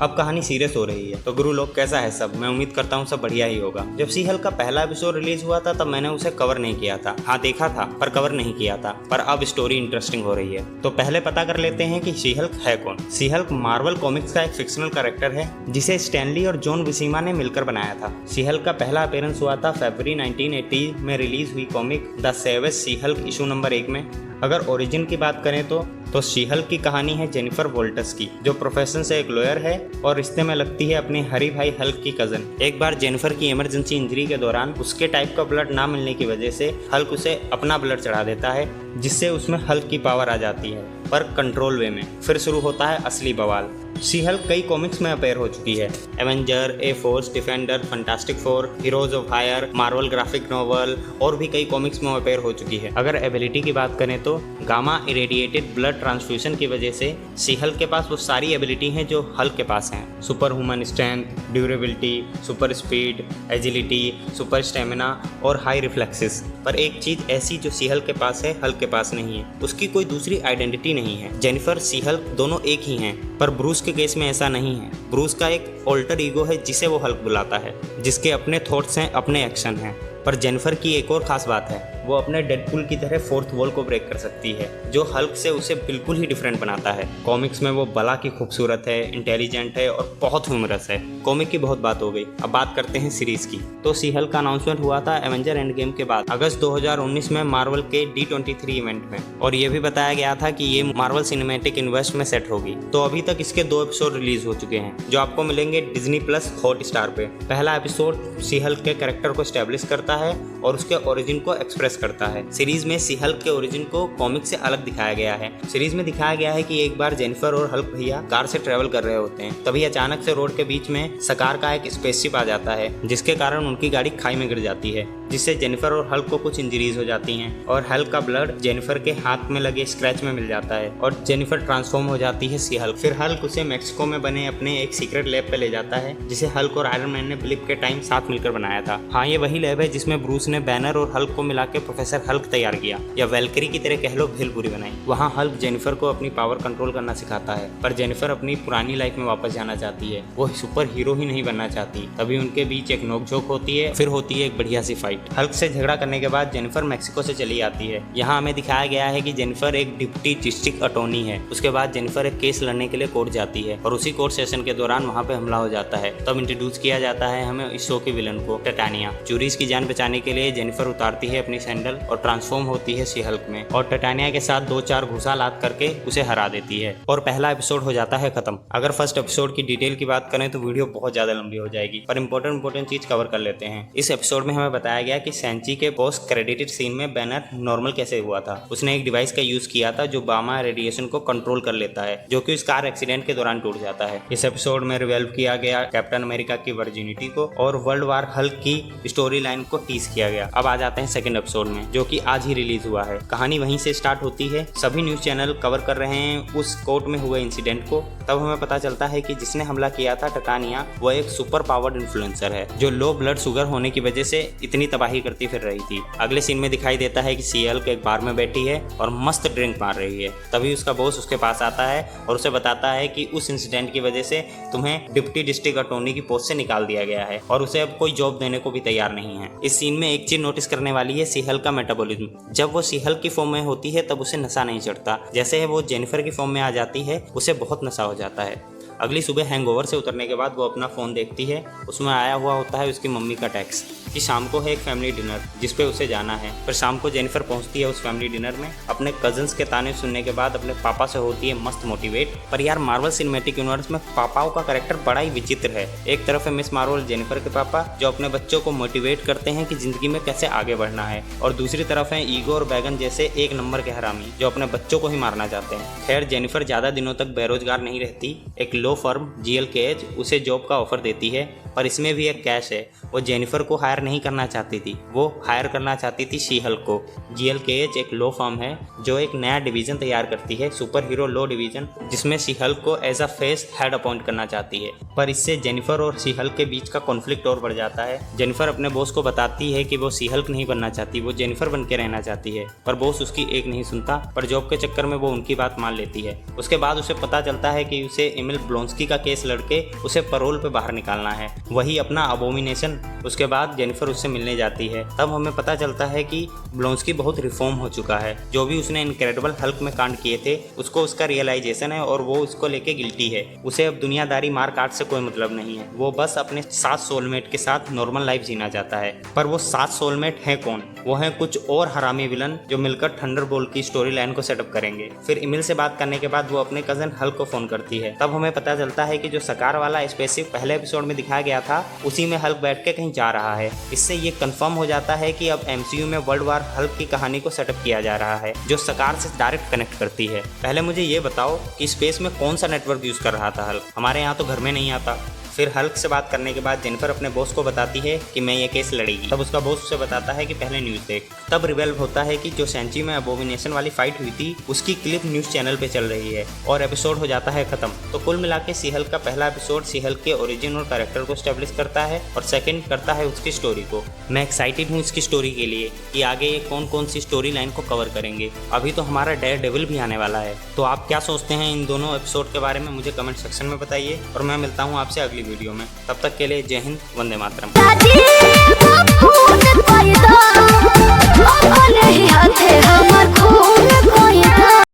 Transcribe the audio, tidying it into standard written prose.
अब कहानी सीरियस हो रही है। तो गुरु लोग कैसा है सब? मैं उम्मीद करता हूँ सब बढ़िया ही होगा। जब सी हल्क का पहला एपिसोड रिलीज हुआ था तब मैंने उसे कवर नहीं किया था। हाँ देखा था पर कवर नहीं किया था। पर अब स्टोरी इंटरेस्टिंग हो रही है। तो पहले पता कर लेते हैं कि सी हल्क है कौन। सी हल्क मार्वल कॉमिक्स का एक फिक्शनल कैरेक्टर है जिसे स्टैनली और जॉन बुशीमा ने मिलकर बनाया था। सी हल्क का पहला अपीयरेंस हुआ था फरवरी 1980 में रिलीज हुई comic the savage she hulk issue number 1 में। अगर ओरिजिन की बात करें तो शी हल्क की कहानी है जेनिफर वोल्टस की, जो प्रोफेशन से एक लॉयर है और रिश्ते में लगती है अपने हरी भाई हल्क की कजन। एक बार जेनिफर की इमरजेंसी इंजरी के दौरान उसके टाइप का ब्लड ना मिलने की वजह से हल्क उसे अपना ब्लड चढ़ा देता है, जिससे उसमें हल्क की पावर आ जाती है, पर कंट्रोल वे में। फिर शुरू होता है असली बवाल। शी हल्क कई कॉमिक्स में अपेयर हो चुकी है। Avenger, a force, defender, fantastic four, heroes of hire, marvel graphic novel और भी कई कॉमिक्स में अपेयर हो चुकी है। अगर एबिलिटी की बात करें तो गामा इरेडिएटेड ब्लड ट्रांसफ्यूजन की वजह से शी हल्क के पास वो सारी एबिलिटी हैं जो हल्क के पास हैं। Super human strength, durability, super speed, agility, super stamina और हाई रिफ्लेक्सेस। पर एक चीज ऐसी जो शी हल्क के पास है हल्क के पास नहीं है, उसकी कोई दूसरी आइडेंटिटी नहीं है। जेनिफर, शी हल्क दोनों एक ही हैं, पर ब्रूस के केस में ऐसा नहीं है। ब्रूस का एक ऑल्टर ईगो है जिसे वो हल्क बुलाता है, जिसके अपने थॉट्स हैं, अपने एक्शन हैं। पर जेनिफर की एक और खास बात है, वो अपने डेडपूल की तरह फोर्थ वॉल को ब्रेक कर सकती है, जो हल्क से उसे बिल्कुल ही डिफरेंट बनाता है। कॉमिक्स में वो बला की खूबसूरत है, इंटेलिजेंट है और बहुत ह्यूमरस है। कॉमिक की बहुत बात हो गई, अब बात करते हैं सीरीज की। तो सी हल्क का अनाउंसमेंट हुआ था एवेंजर एंड गेम के बाद अगस्त 2019 में मार्वल के D23 इवेंट में, और ये भी बताया गया था कि ये मार्वल सिनेमैटिक यूनिवर्स में सेट होगी। तो अभी तक इसके 2 एपिसोड रिलीज हो चुके हैं, जो आपको मिलेंगे डिज्नी प्लस हॉटस्टार पे। पहला एपिसोड सी हल्क के कैरेक्टर को एस्टेब्लिश करता है और उसके ओरिजिन को एक्सप्रेस करता है। सीरीज में सी हल्क के ओरिजिन को कॉमिक से अलग दिखाया गया है। सीरीज में दिखाया गया है कि एक बार जेनिफर और हल्क भैया कार से ट्रेवल कर रहे होते हैं, तभी अचानक से रोड के बीच में सकार का एक स्पेसशिप आ जाता है, जिसके कारण उनकी गाड़ी खाई में गिर जाती है, जिससे जेनिफर और हल्क को कुछ इंजरीज हो जाती हैं और हल्क का ब्लड जेनिफर के हाथ में लगे स्क्रैच में मिल जाता है और जेनिफर ट्रांसफॉर्म हो जाती है सी हल्क। फिर हल्क उसे मेक्सिको में बने अपने एक सीक्रेट लैब पे ले जाता है, जिसे हल्क और आयरन मैन ने ब्लिप के टाइम साथ मिलकर बनाया था। हाँ, ये वही लैब है जिसमें ब्रूस ने बैनर और हल्क को मिला के प्रोफेसर हल्क तैयार किया, या वेलकरी की तरह कह लो भेलपुरी बनाई। वहाँ हल्क जेनिफर को अपनी पावर कंट्रोल करना सिखाता है, पर जेनिफर अपनी पुरानी लाइफ में वापस जाना चाहती है, वो सुपर हीरो ही नहीं बनना चाहती। तभी उनके बीच एक नोकझोंक होती है, फिर होती है एक बढ़िया सी फाइट। हल्क से झगड़ा करने के बाद जेनिफर मेक्सिको से चली आती है। यहाँ हमें दिखाया गया है कि जेनिफर एक डिप्टी डिस्ट्रिक्ट अटॉर्नी है। उसके बाद जेनिफर एक केस लड़ने के लिए कोर्ट जाती है और उसी कोर्ट सेशन के दौरान वहाँ पे हमला हो जाता है। तब इंट्रोड्यूस किया जाता है हमें इस शो के विलन को, टाइटानिया। चूरीज की जान बचाने के लिए जेनिफर उतारती है अपनी सैंडल और ट्रांसफॉर्म होती है सी हल्क में, और टाइटानिया के साथ 2-4 घुसा लाद करके उसे हरा देती है और पहला एपिसोड हो जाता है खत्म। अगर फर्स्ट एपिसोड की डिटेल की बात करें तो वीडियो बहुत ज्यादा लंबी हो जाएगी, पर इंपॉर्टेंट चीज कवर कर लेते हैं। इस एपिसोड में हमें बताया गया कि सैंची के पोस्ट क्रेडिटेड सीन में बैनर नॉर्मल कैसे हुआ था। उसने एक डिवाइस का यूज किया था जो गामा रेडिएशन को कंट्रोल कर लेता है, जो कि उस कार एक्सीडेंट के दौरान टूट जाता है। इस एपिसोड में रिवेल्व किया गया कैप्टन अमेरिका की वर्जिनिटी को और वर्ल्ड वार हल्क की स्टोरी लाइन को टीज किया गया। अब आ जाते हैं सेकंड एपिसोड में, जो कि आज ही रिलीज हुआ है। कहानी वहीं से स्टार्ट होती है। सभी न्यूज चैनल कवर कर रहे हैं उस कोर्ट में हुए इंसिडेंट को। तब हमें पता चलता है कि जिसने हमला किया था टाइटानिया, वो एक सुपर पावर्ड इन्फ्लुएंसर है, जो लो ब्लड शुगर होने की वजह से इतनी तबाही करती फिर रही थी। अगले सीन में दिखाई देता है कि सी हल्क एक बार में बैठी है और मस्त ड्रिंक मार रही है। तभी उसका बॉस उसके पास आता है और उसे बताता है कि उस इंसिडेंट की वजह से तुम्हें डिप्टी डिस्ट्रिक्ट अटॉर्नी की पोस्ट से निकाल दिया गया है और उसे अब कोई जॉब देने को भी तैयार नहीं है। इस सीन में एक चीज नोटिस करने वाली है, सी हल्क का मेटाबॉलिज्म। जब वो सी हल्क की फॉर्म में होती है तब उसे नशा नहीं चढ़ता, जैसे वो जेनिफर की फॉर्म में आ जाती है उसे बहुत नशा हो जाता है। अगली सुबह हैंगओवर से उतरने के बाद वो अपना फ़ोन देखती है, उसमें आया हुआ होता है उसकी मम्मी का टेक्स्ट कि शाम को है एक फैमिली डिनर जिस पे उसे जाना है। फिर शाम को जेनिफर पहुंचती है उस फैमिली डिनर में। अपने कजन्स के ताने सुनने के बाद अपने पापा से होती है मस्त मोटिवेट। पर यार मार्वल सिनेमैटिक यूनिवर्स में पापाओं का कैरेक्टर बड़ा ही विचित्र है। एक तरफ है मिस मार्वल जेनिफर के पापा, जो अपने बच्चों को मोटिवेट करते हैं कि जिंदगी में कैसे आगे बढ़ना है, और दूसरी तरफ है ईगो और बैगन जैसे एक नंबर के हरामी जो अपने बच्चों को ही मारना चाहते हैं। खैर जेनिफर ज़्यादा दिनों तक बेरोजगार नहीं रहती। एक लो फर्म GLKH उसे जॉब का ऑफर देती है, पर इसमें भी एक कैश है। वो जेनिफर को हायर नहीं करना चाहती थी, वो हायर करना चाहती थी शी हल्क को। GLKH एक लो फर्म है जो एक नया डिवीजन तैयार करती है, सुपर हीरो लो डिवीजन, जिसमें शी हल्क को as a face head appoint करना चाहती है। पर इससे जेनिफर और शी हल्क के बीच का कॉन्फ्लिक्ट और बढ़ जाता है। जेनिफर अपने बॉस को बताती है कि वो शी हल्क नहीं बनना चाहती, वो जेनिफर बन के रहना चाहती है, पर बॉस उसकी एक नहीं सुनता। पर जॉब के चक्कर में वो उनकी बात मान लेती है। उसके बाद उसे पता चलता है कि उसे एमिल ब्लोंस्की का केस लड़के उसे पैरोल पे बाहर निकालना है, वही अपना अबोमिनेशन। उसके बाद जेनिफर उससे मिलने जाती है। तब हमें पता चलता है कि ब्लोंस्की बहुत रिफॉर्म हो चुका है। जो भी उसने इनक्रेडिबल हल्क में कांड किए थे उसको उसका रियलाइजेशन है और वो उसको लेके गिल्टी है। उसे अब दुनियादारी मार काट से कोई मतलब नहीं है। वो बस अपने 7 सोलमेट के साथ नॉर्मल लाइफ जीना चाहता है। पर वो 7 सोलमेट हैं कौन? वो हैं कुछ और हरामी विलन जो मिलकर थंडरबोल्ट की स्टोरी लाइन को सेटअप करेंगे। फिर इमिल से बात करने के बाद वो अपने कजन हल्क को फोन करती है। तब हमें पता चलता है कि जो सकार वाला स्पेसशिप पहले एपिसोड में दिखाया गया था उसी में हल्क बैठ के कहीं जा रहा है। इससे ये कंफर्म हो जाता है कि अब MCU में वर्ल्ड वार हल्क की कहानी को सेटअप किया जा रहा है जो सकार से डायरेक्ट कनेक्ट करती है। पहले मुझे ये बताओ कि स्पेस में कौन सा नेटवर्क यूज कर रहा था हल्क? हमारे यहाँ तो घर में नहीं आता। फिर हल्क से बात करने के बाद जेनिफर अपने बॉस को बताती है कि मैं ये केस लड़ेगी। तब उसका बॉस उसे बताता है कि पहले न्यूज़ देख। तब रिवेल होता है कि जो सेंची में अबोमिनेशन वाली फाइट हुई थी उसकी क्लिप न्यूज़ चैनल पे चल रही है और एपिसोड हो जाता है खत्म। तो कुल मिला के सी हल्क का पहला एपिसोड सी हल्क के ओरिजिन और कैरेक्टर को स्टैब्लिश करता है और सेकंड करता है उसकी स्टोरी को। मैं एक्साइटेड हूँ इसकी स्टोरी के लिए कि आगे ये कौन कौन सी स्टोरी लाइन को कवर करेंगे। अभी तो हमारा डेयरडेविल भी आने वाला है। तो आप क्या सोचते हैं इन दोनों एपिसोड के बारे में मुझे कमेंट सेक्शन में बताइए और मैं मिलता हूँ आपसे अगली वीडियो में। तब तक के लिए जय हिंद, वंदे मातरम।